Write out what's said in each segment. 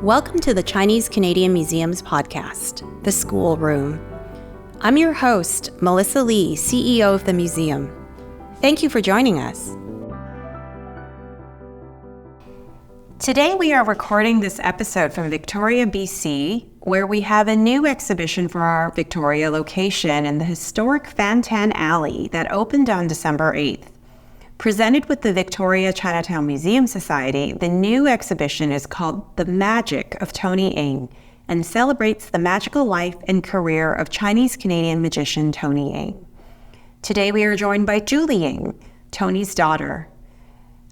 Welcome to the Chinese Canadian Museum's podcast, The School Room. I'm your host, Melissa Lee, CEO of the museum. Thank you for joining us. Today we are recording this episode from Victoria, BC, where we have a new exhibition for our Victoria location in the historic Fantan Alley that opened on December 8th. Presented with the Victoria Chinatown Museum Society, the new exhibition is called The Magic of Tony Eng and celebrates the magical life and career of Chinese-Canadian magician Tony Eng. Today we are joined by Julie Eng, Tony's daughter.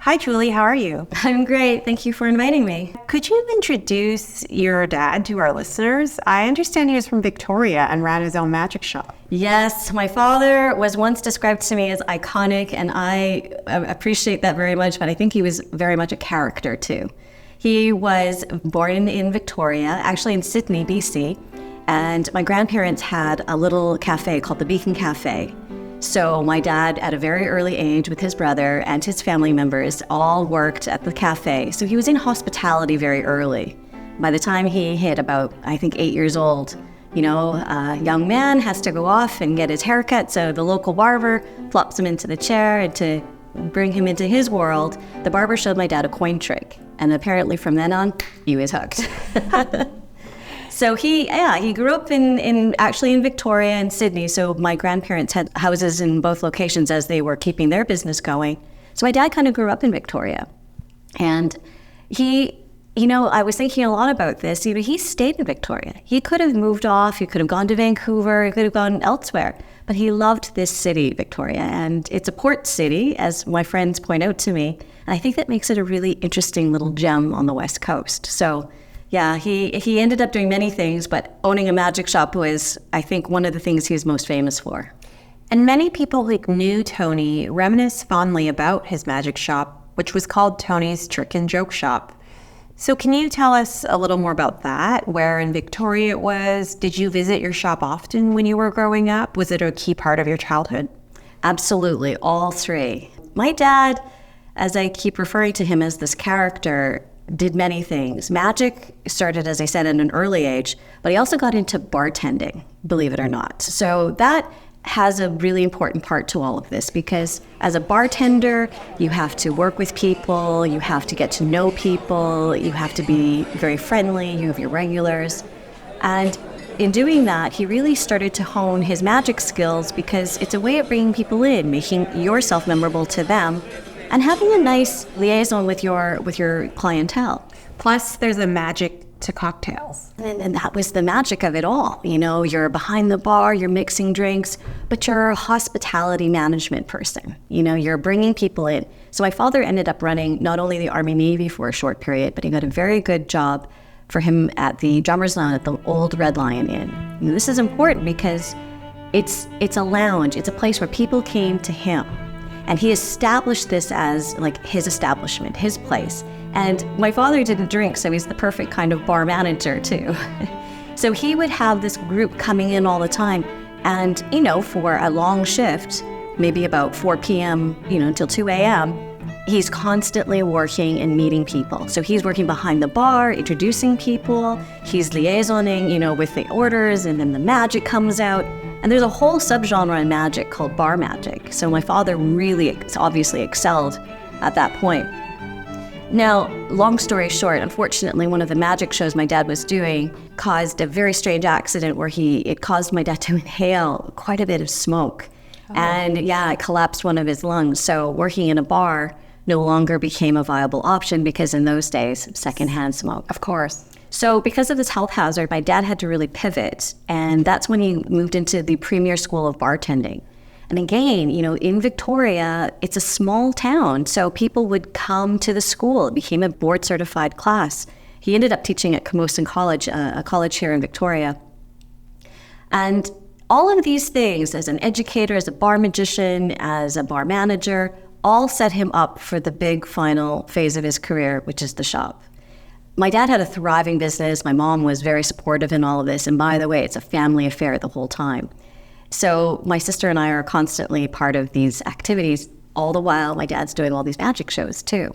Hi, Julie. How are you? I'm great. Thank you for inviting me. Could you introduce your dad to our listeners? I understand he was from Victoria and ran his own magic shop. Yes, my father was once described to me as iconic, and I appreciate that very much, but I think he was very much a character too. He was born in Victoria, actually in Sydney, BC, and my grandparents had a little cafe called the Beacon Cafe. So my dad, at a very early age with his brother and his family members, all worked at the cafe. So he was in hospitality very early. By the time he hit about, 8 years old, a young man has to go off and get his haircut. So the local barber flops him into the chair, and to bring him into his world, the barber showed my dad a coin trick. And apparently from then on, he was hooked. So he grew up in Victoria and Sydney. So my grandparents had houses in both locations as they were keeping their business going. So my dad kind of grew up in Victoria. And he, I was thinking a lot about this. He stayed in Victoria. He could have moved off. He could have gone to Vancouver. He could have gone elsewhere. But he loved this city, Victoria. And it's a port city, as my friends point out to me. And I think that makes it a really interesting little gem on the West Coast. So yeah, he ended up doing many things, but owning a magic shop was, I think, one of the things he was most famous for. And many people who knew Tony reminisce fondly about his magic shop, which was called Tony's Trick and Joke Shop. So can you tell us a little more about that? Where in Victoria it was? Did you visit your shop often when you were growing up? Was it a key part of your childhood? Absolutely, all three. My dad, as I keep referring to him as this character, did many things. Magic started, as I said, at an early age, but he also got into bartending, believe it or not. So that has a really important part to all of this, because as a bartender, you have to work with people, you have to get to know people, you have to be very friendly, you have your regulars. And in doing that, he really started to hone his magic skills, because it's a way of bringing people in, making yourself memorable to them, and having a nice liaison with your clientele. Plus, there's a magic to cocktails. And that was the magic of it all. You're behind the bar, you're mixing drinks, but you're a hospitality management person. You're bringing people in. So my father ended up running not only the Army Navy for a short period, but he got a very good job for him at the Drummers Lounge at the old Red Lion Inn. And this is important because it's a lounge. It's a place where people came to him. And he established this as like his establishment, his place. And my father didn't drink, so he's the perfect kind of bar manager too. So he would have this group coming in all the time. And, for a long shift, maybe about 4 p.m., until 2 a.m., he's constantly working and meeting people. So he's working behind the bar, introducing people. He's liaisoning, with the orders, and then the magic comes out. And there's a whole subgenre in magic called bar magic. So my father really obviously excelled at that point. Now, long story short, unfortunately, one of the magic shows my dad was doing caused a very strange accident where it caused my dad to inhale quite a bit of smoke. Oh. And it collapsed one of his lungs. So working in a bar no longer became a viable option, because in those days, secondhand smoke. Of course. So because of this health hazard, my dad had to really pivot. And that's when he moved into the Premier School of Bartending. And again, in Victoria, it's a small town. So people would come to the school. It became a board certified class. He ended up teaching at Camosun College, a college here in Victoria. And all of these things, as an educator, as a bar magician, as a bar manager, all set him up for the big final phase of his career, which is the shop. My dad had a thriving business. My mom was very supportive in all of this. And by the way, it's a family affair the whole time. So my sister and I are constantly part of these activities, all the while my dad's doing all these magic shows too.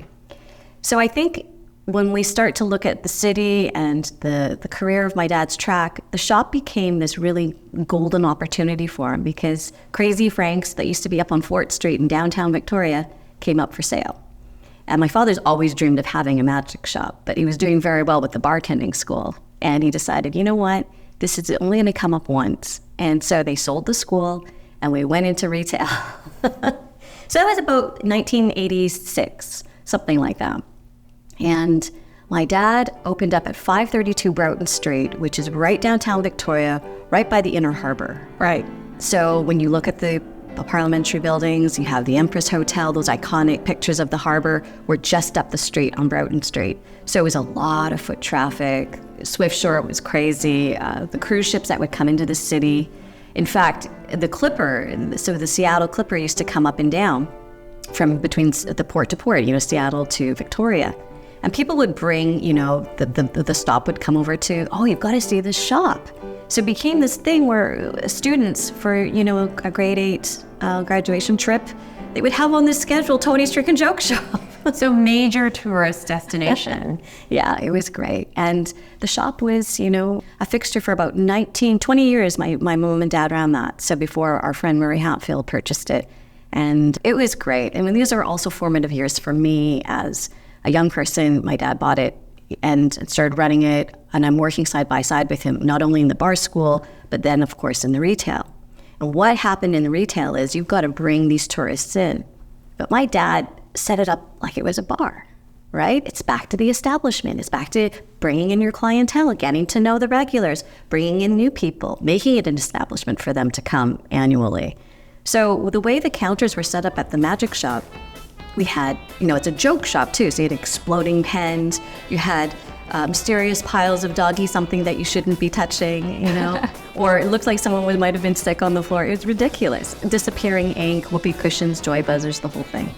So I think when we start to look at the city and the career of my dad's track, the shop became this really golden opportunity for him because Crazy Frank's that used to be up on Fort Street in downtown Victoria came up for sale. And my father's always dreamed of having a magic shop, but he was doing very well with the bartending school. And he decided, you know what, this is only going to come up once. And so they sold the school and we went into retail. So that was about 1986, something like that. And my dad opened up at 532 Broughton Street, which is right downtown Victoria, right by the Inner Harbor. Right. So when you look at the parliamentary buildings, you have the Empress Hotel, those iconic pictures of the harbor were just up the street on Broughton Street. So it was a lot of foot traffic. Swift Shore was crazy. The cruise ships that would come into the city. In fact, the Clipper, so the Seattle Clipper used to come up and down from between the port to port, Seattle to Victoria. And people would bring, the stop would come over to, oh, you've got to see this shop. So it became this thing where students for, a grade 8 graduation trip, they would have on this schedule Tony's Trick and Joke Shop. So major tourist destination. Yeah, it was great. And the shop was, a fixture for about 20 years. My mom and dad ran that. So before our friend Murray Hatfield purchased it. And it was great. I mean, these are also formative years for me as a young person. My dad bought it and started running it. And I'm working side by side with him, not only in the bar school, but then, of course, in the retail. And what happened in the retail is you've got to bring these tourists in. But my dad set it up like it was a bar, right? It's back to the establishment. It's back to bringing in your clientele, getting to know the regulars, bringing in new people, making it an establishment for them to come annually. So the way the counters were set up at the magic shop, we had, it's a joke shop too. So you had exploding pens, you had mysterious piles of doggy something that you shouldn't be touching, or it looked like someone might have been sick on the floor. It was ridiculous. Disappearing ink, whoopee cushions, joy buzzers, the whole thing.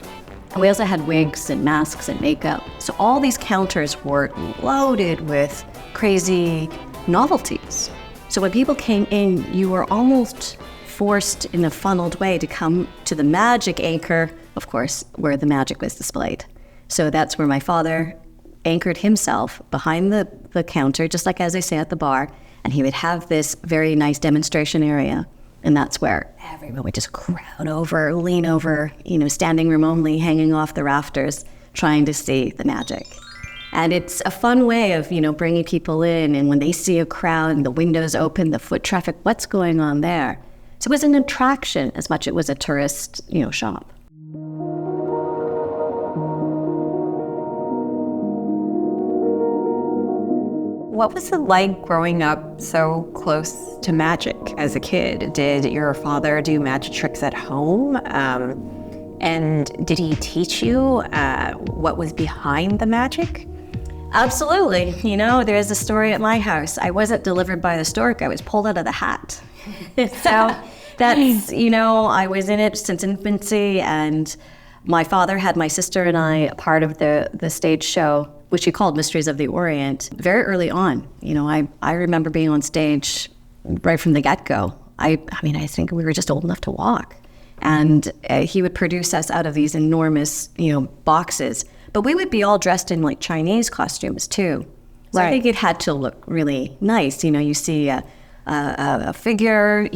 And we also had wigs and masks and makeup. So all these counters were loaded with crazy novelties. So when people came in, you were almost forced in a funneled way to come to the magic anchor, of course, where the magic was displayed. So that's where my father anchored himself behind the counter, just like as I say at the bar, and he would have this very nice demonstration area. And that's where everyone would just crowd over, lean over, standing room only, hanging off the rafters, trying to see the magic. And it's a fun way of, bringing people in. And when they see a crowd and the windows open, the foot traffic, what's going on there? So it was an attraction as much as it was a tourist, shop. What was it like growing up so close to magic as a kid? Did your father do magic tricks at home? And did he teach you what was behind the magic? Absolutely. There's a story at my house. I wasn't delivered by the stork. I was pulled out of the hat. So that's, I was in it since infancy. And my father had my sister and I a part of the stage show, which he called Mysteries of the Orient, very early on. I remember being on stage right from the get-go. I think we were just old enough to walk. And he would produce us out of these enormous, boxes. But we would be all dressed in like Chinese costumes too. So right. I think it had to look really nice. You see a figure,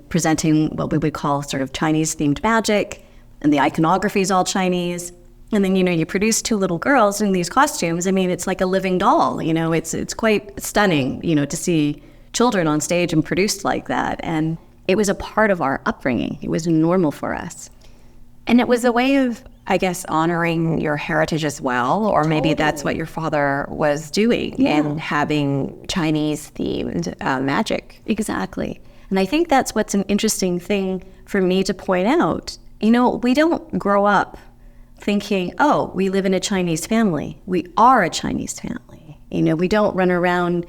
presenting what we would call sort of Chinese-themed magic, and the iconography is all Chinese. And then, you produce two little girls in these costumes. It's like a living doll. It's quite stunning, to see children on stage and produced like that. And it was a part of our upbringing. It was normal for us. And it was a way of, I guess, honoring your heritage as well, or maybe that's what your father was doing and having Chinese-themed magic. Exactly. And I think that's what's an interesting thing for me to point out. We don't grow up thinking, oh, we live in a Chinese family. We are a Chinese family. We don't run around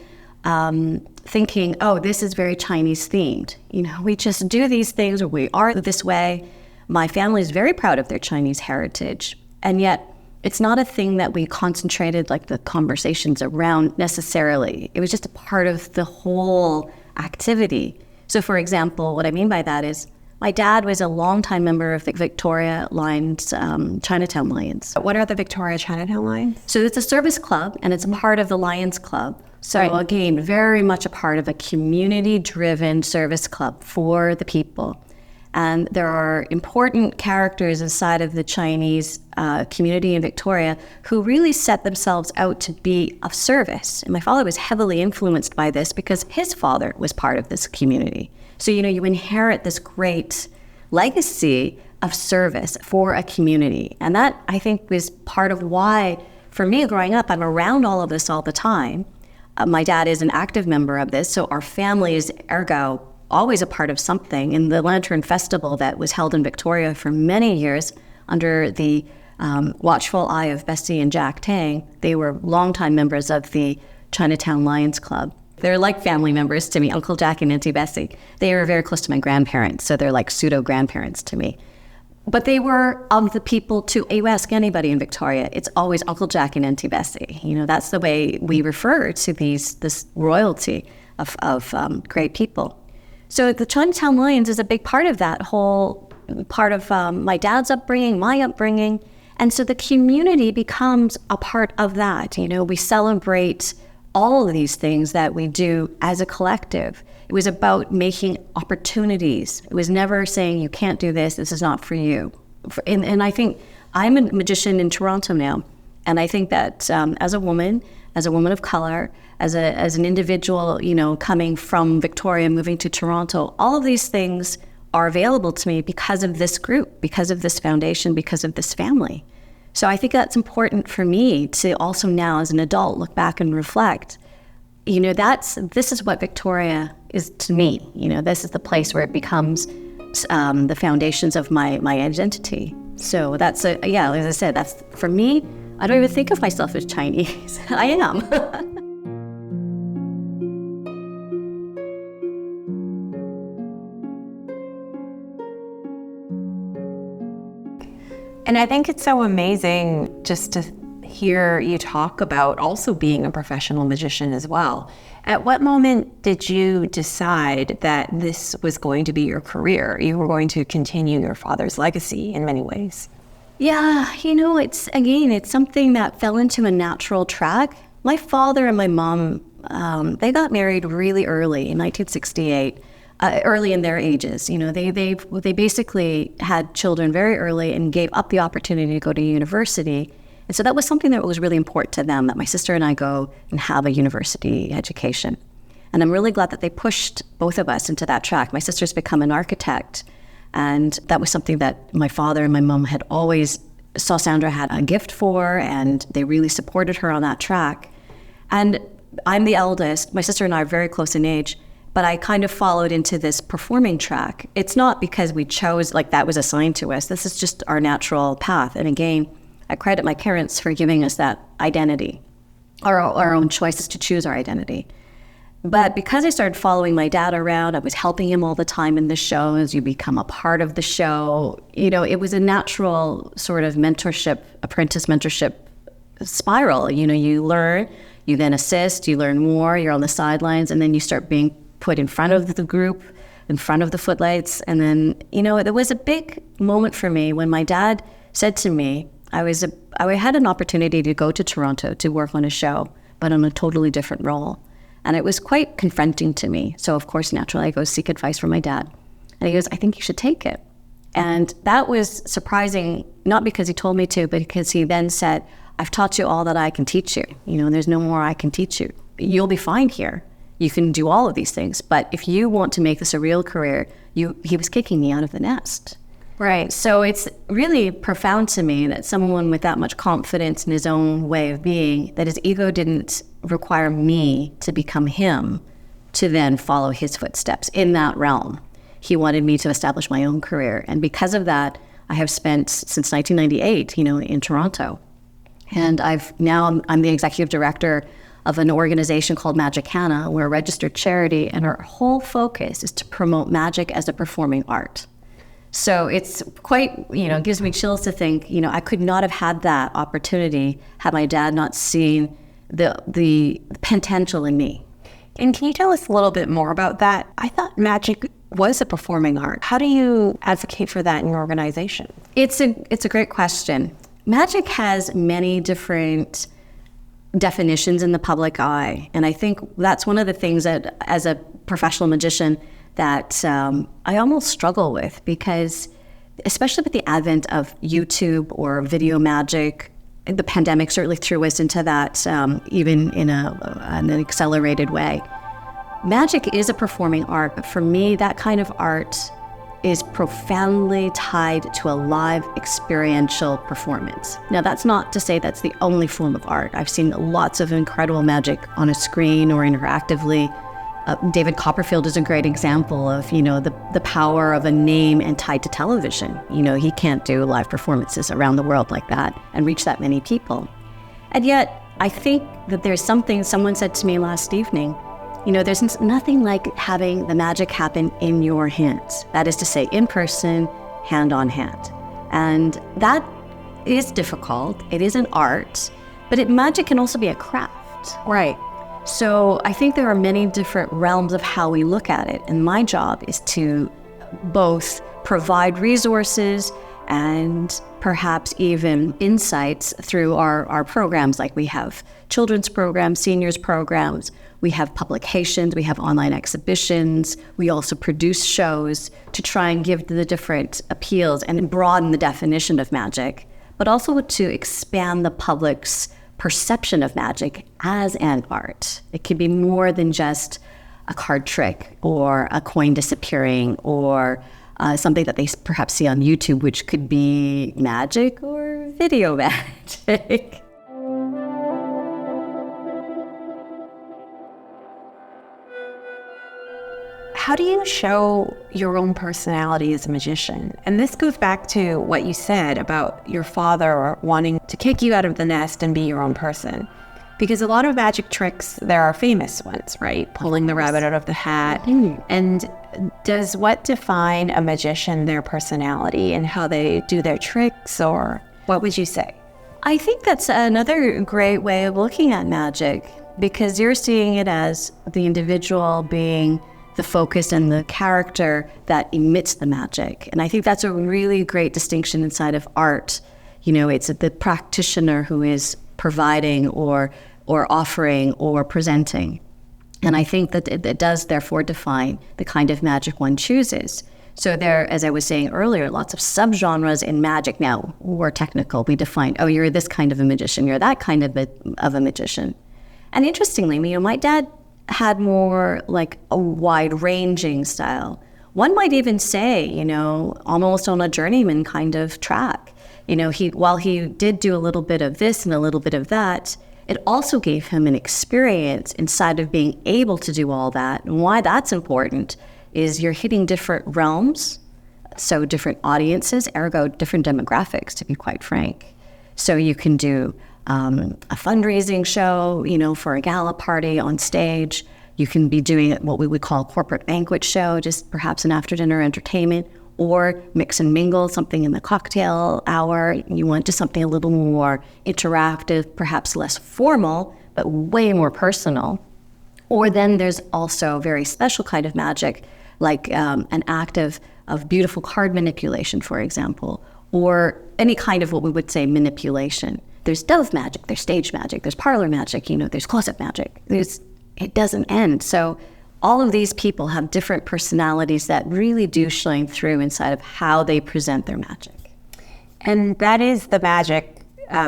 thinking, oh, this is very Chinese themed. We just do these things, or we are this way. My family is very proud of their Chinese heritage. And yet it's not a thing that we concentrated like the conversations around necessarily. It was just a part of the whole activity. So for example, what I mean by that is My dad was a longtime member of the Victoria Lions, Chinatown Lions. What are the Victoria Chinatown Lions? So it's a service club, and it's a part of the Lions Club. So again, very much a part of a community-driven service club for the people. And there are important characters inside of the Chinese community in Victoria who really set themselves out to be of service. And my father was heavily influenced by this because his father was part of this community. So, you inherit this great legacy of service for a community. And that, I think, was part of why, for me growing up, I'm around all of this all the time. My dad is an active member of this, so our family is, ergo, always a part of something. In the Lantern Festival that was held in Victoria for many years under the watchful eye of Bessie and Jack Tang, they were longtime members of the Chinatown Lions Club. They're like family members to me, Uncle Jack and Auntie Bessie. They were very close to my grandparents, so they're like pseudo-grandparents to me. But they were of the people too. You ask anybody in Victoria, it's always Uncle Jack and Auntie Bessie. That's the way we refer to this royalty of great people. So the Chinatown Lions is a big part of that whole part of my dad's upbringing, my upbringing. And so the community becomes a part of that. We celebrate all of these things that we do as a collective. It was about making opportunities. It was never saying, you can't do this is not for you. And I think I'm a magician in Toronto now. And I think that as a woman of color, as an individual, coming from Victoria, moving to Toronto, all of these things are available to me because of this group, because of this foundation, because of this family. So I think that's important for me to also now as an adult look back and reflect, this is what Victoria is to me. This is the place where it becomes the foundations of my identity. So that's as I said, that's for me. I don't even think of myself as Chinese. I am. And I think it's so amazing just to hear you talk about also being a professional magician as well. At what moment did you decide that this was going to be your career? You were going to continue your father's legacy in many ways. Yeah, it's something that fell into a natural track. My father and my mom, they got married really early in 1968. Early in their ages. They basically had children very early and gave up the opportunity to go to university. And so that was something that was really important to them, that my sister and I go and have a university education. And I'm really glad that they pushed both of us into that track. My sister's become an architect, and that was something that my father and my mom had always saw Sandra had a gift for, and they really supported her on that track. And I'm the eldest. My sister and I are very close in age. But I kind of followed into this performing track. It's not because we chose, that was assigned to us. This is just our natural path. And again, I credit my parents for giving us that identity, our own choices to choose our identity. But because I started following my dad around, I was helping him all the time in the shows. You become a part of the show. It was a natural sort of apprentice mentorship spiral. You learn, you then assist, you learn more, you're on the sidelines, and then you start being put in front of the group, in front of the footlights. And then, there was a big moment for me when my dad said to me, I had an opportunity to go to Toronto to work on a show, but on a totally different role. And it was quite confronting to me. So of course, naturally, I go seek advice from my dad. And he goes, I think you should take it. And that was surprising, not because he told me to, but because he then said, I've taught you all that I can teach you. There's no more I can teach you. You'll be fine here. You can do all of these things. But if you want to make this a real career, he was kicking me out of the nest. Right. So it's really profound to me that someone with that much confidence in his own way of being, that his ego didn't require me to become him to then follow his footsteps in that realm. He wanted me to establish my own career. And because of that, I have spent since 1998, in Toronto. And I'm the executive director of an organization called Magicana. We're a registered charity, and our whole focus is to promote magic as a performing art. So it's quite, gives me chills to think, I could not have had that opportunity had my dad not seen the potential in me. And can you tell us a little bit more about that? I thought magic was a performing art. How do you advocate for that in your organization? It's a great question. Magic has many different definitions in the public eye. And I think that's one of the things that, as a professional magician, that I almost struggle with, because especially with the advent of YouTube or video magic, the pandemic certainly threw us into that even in an accelerated way. Magic is a performing art, but for me, that kind of art is profoundly tied to a live experiential performance. Now, that's not to say that's the only form of art. I've seen lots of incredible magic on a screen or interactively. David Copperfield is a great example of, the power of a name and tied to television. He can't do live performances around the world like that and reach that many people. And yet, I think that there's something someone said to me last evening. There's nothing like having the magic happen in your hands. That is to say, in person, hand on hand. And that is difficult. It is an art, but magic can also be a craft. Right. So I think there are many different realms of how we look at it. And my job is to both provide resources and perhaps even insights through our programs. Like we have children's programs, seniors programs, we have publications, we have online exhibitions. We also produce shows to try and give the different appeals and broaden the definition of magic, but also to expand the public's perception of magic as an art. It could be more than just a card trick or a coin disappearing or something that they perhaps see on YouTube, which could be magic or video magic. How do you show your own personality as a magician? And this goes back to what you said about your father wanting to kick you out of the nest and be your own person. Because a lot of magic tricks, there are famous ones, right? Pulling the rabbit out of the hat. Mm. And does what define a magician their personality and how they do their tricks, or what would you say? I think that's another great way of looking at magic, because you're seeing it as the individual being the focus and the character that emits the magic. And I think that's a really great distinction inside of art. It's the practitioner who is providing or offering or presenting. And I think that it does therefore define the kind of magic one chooses. So there, as I was saying earlier, lots of subgenres in magic. Now, we're technical. We define, you're this kind of a magician, you're that kind of a magician. And interestingly, my dad had more like a wide-ranging style. One might even say, almost on a journeyman kind of track. While he did do a little bit of this and a little bit of that, it also gave him an experience inside of being able to do all that. And why that's important is you're hitting different realms, so different audiences, ergo different demographics, to be quite frank. So you can do a fundraising show, for a gala party on stage. You can be doing what we would call a corporate banquet show, just perhaps an after-dinner entertainment, or mix and mingle, something in the cocktail hour. You want just something a little more interactive, perhaps less formal, but way more personal. Or then there's also a very special kind of magic, like an act of beautiful card manipulation, for example, or any kind of what we would say manipulation. There's dove magic, there's stage magic, there's parlor magic, there's closet magic. It doesn't end. So all of these people have different personalities that really do shine through inside of how they present their magic. And that is the magic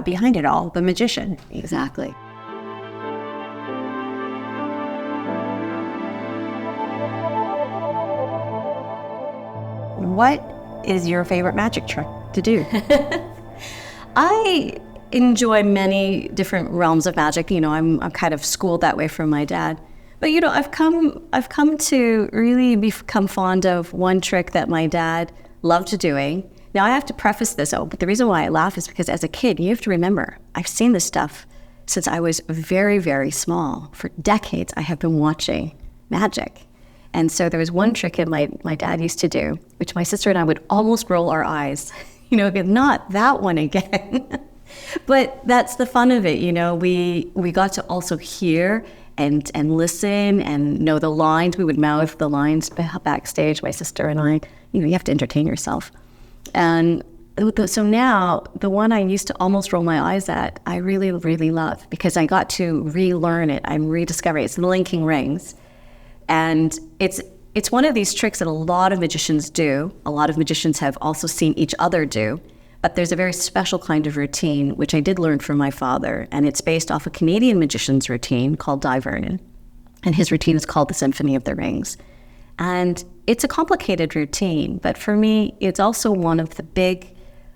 behind it all, the magician. Exactly. What is your favorite magic trick to do? I enjoy many different realms of magic. I'm kind of schooled that way from my dad. But I've come to really become fond of one trick that my dad loved doing. Now I have to preface this, but the reason why I laugh is because as a kid, you have to remember, I've seen this stuff since I was very, very small. For decades, I have been watching magic. And so there was one trick that my dad used to do, which my sister and I would almost roll our eyes. Not that one again. But that's the fun of it, we got to also hear and listen and know the lines. We would mouth the lines backstage, my sister and I. You have to entertain yourself. And so now, the one I used to almost roll my eyes at, I really, really love, because I got to relearn it. I'm rediscovering it. It's the linking rings. And it's one of these tricks that a lot of magicians do. A lot of magicians have also seen each other do. But there's a very special kind of routine, which I did learn from my father. And it's based off a Canadian magician's routine called Di Vernon. And his routine is called the Symphony of the Rings. And it's a complicated routine. But for me, it's also one of the big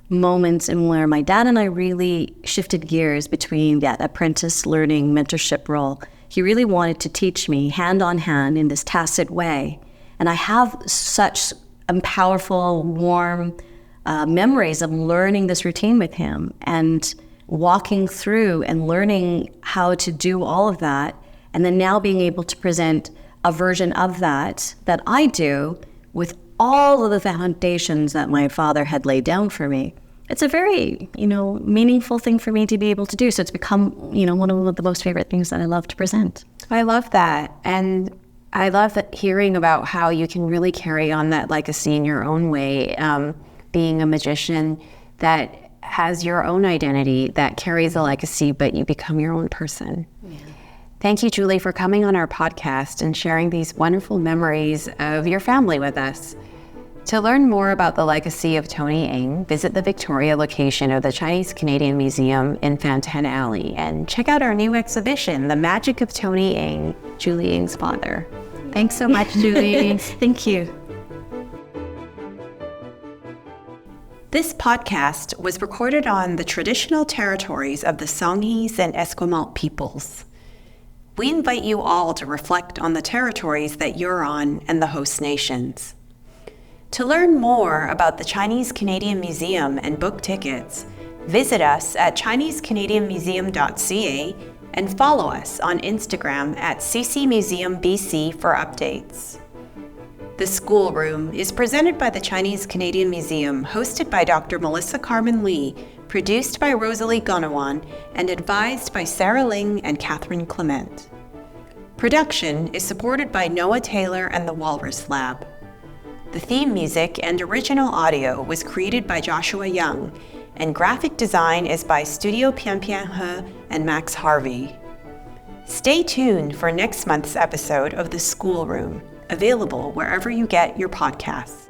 moments in where my dad and I really shifted gears between that apprentice learning mentorship role. He really wanted to teach me hand on hand in this tacit way. And I have such powerful, warm memories of learning this routine with him and walking through and learning how to do all of that. And then now being able to present a version of that I do with all of the foundations that my father had laid down for me. It's a very, meaningful thing for me to be able to do. So it's become, one of the most favorite things that I love to present. I love that. And I love hearing about how you can really carry on that legacy in your own way, being a magician that has your own identity, that carries a legacy, but you become your own person. Yeah. Thank you, Julie, for coming on our podcast and sharing these wonderful memories of your family with us. To learn more about the legacy of Tony Eng, visit the Victoria location of the Chinese Canadian Museum in Fantan Alley and check out our new exhibition, The Magic of Tony Eng, Julie Eng's father. Thanks so much, Julie. Thank you. This podcast was recorded on the traditional territories of the Songhees and Esquimalt peoples. We invite you all to reflect on the territories that you're on and the host nations. To learn more about the Chinese Canadian Museum and book tickets, visit us at ChineseCanadianMuseum.ca and follow us on Instagram at ccmuseumbc for updates. The Schoolroom is presented by the Chinese Canadian Museum, hosted by Dr. Melissa Karmen Lee, produced by Rosalie Gonawan, and advised by Sarah Ling and Catherine Clement. Production is supported by Noah Taylor and the Walrus Lab. The theme music and original audio was created by Joshua Young, and graphic design is by Studio Pian Pian He and Max Harvey. Stay tuned for next month's episode of The Schoolroom, available wherever you get your podcasts.